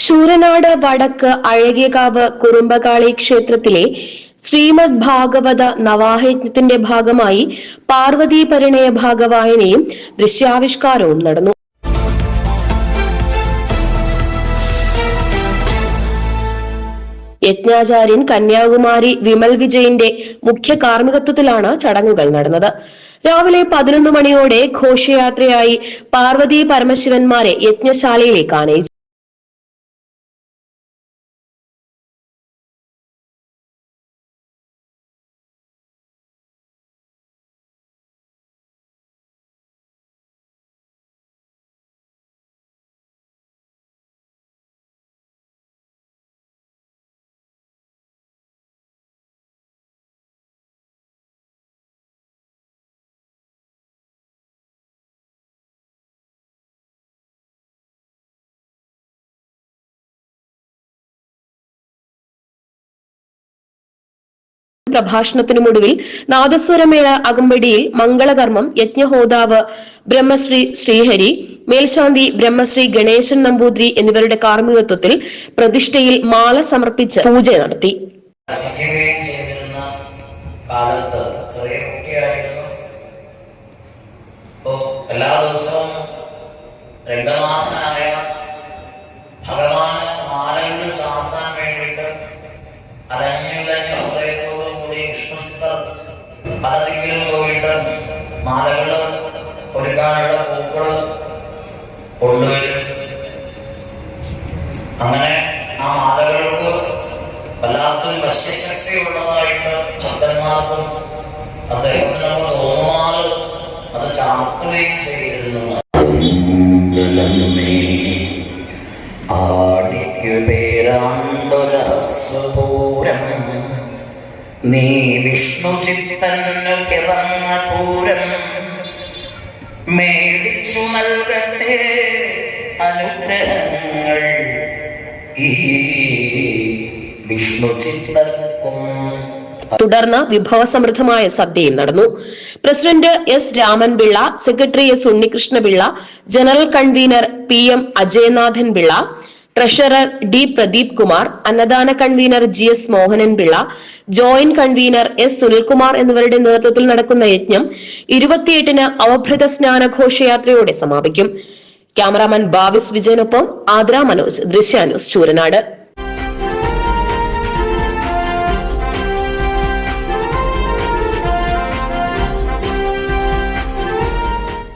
ശൂരനാട് വടക്ക് അഴകിയകാവ് കുറുമ്പകാളി ക്ഷേത്രത്തിലെ ശ്രീമദ് ഭാഗവത നവാഹയജ്ഞത്തിന്റെ ഭാഗമായി പാർവതീ പരിണയ ഭാഗവായനയും ദൃശ്യാവിഷ്കാരവും നടന്നു. യജ്ഞാചാര്യൻ കന്യാകുമാരി വിമൽ വിജയന്റെ മുഖ്യ കാർമ്മികത്വത്തിലാണ് ചടങ്ങുകൾ നടന്നത്. രാവിലെ 11 മണിയോടെ ഘോഷയാത്രയായി പാർവതീ പരമശിവന്മാരെ യജ്ഞശാലയിലേക്ക് ആനയിച്ചു. പ്രഭാഷണത്തിനുമൊടുവിൽ നാദസ്വരമേള അകമ്പടിയിൽ മംഗളകർമ്മം യജ്ഞഹോതാവ് ബ്രഹ്മശ്രീ ശ്രീഹരി, മേൽശാന്തി ബ്രഹ്മശ്രീ ഗണേശൻ നമ്പൂതിരി എന്നിവരുടെ കാർമ്മികത്വത്തിൽ പ്രതിഷ്ഠയിൽ മാല സമർപ്പിച്ച് പൂജ നടത്തി. എല്ലാ ദിവസവും രംഗനാഥനായ ഭഗവാന് മാലകൾ ചാർത്താൻ വേണ്ടിയിട്ട് അലഞ്ഞുലഞ്ഞ ഹൃദയത്തോടുകൂടി വിഷ്ണുസിദ്ധർ പലതെങ്കിലും പോയിട്ട് മാലകള് ഒരുക്കാനുള്ള പൂക്കള് കൊണ്ടുവരും. അങ്ങനെ ആ മാലകൾക്ക് വല്ലാത്തൊരു വശ്യശക്തി ഉള്ളതായിട്ട് ഭക്തന്മാർക്കും അദ്ദേഹത്തിനൊക്കെ തോന്നുമാറ് അത് ചാർത്തുകയും ചെയ്തിരുന്നു. ആടിക്കുപേരാണ്ടൊരഹസ്വപൂരം നീ വിഷ്ണു ചിത്തന്നു പിറന്ന പൂരം മേടിച്ചു നൽകട്ടെ അനുഗ്രഹങ്ങൾ ഈ വിഷ്ണു ചിത്തർക്കും. തുടർന്ന് വിഭവസമൃദ്ധമായ സദ്യയും നടന്നു. President S Ramanpillai, secretary S Unnikrishnapillai, general convener PM Ajayanathan Pillai, treasurer D Pradeep Kumar, അന്നദാന convener GS Mohanan Pillai, joint convener S Sunilkumar എന്നിവരുടെ നേതൃത്വത്തിൽ നടക്കുന്ന യജ്ഞം 28-ന് അവഭൃത സ്നാനഘോഷയാത്രയോടെ സമാപിക്കും. ക്യാമറാമാൻ ഭാവിസ് വിജയനൊപ്പം ആദ്ര മനോജ്, ദൃശ്യ ന്യൂസ്, ശൂരനാട്.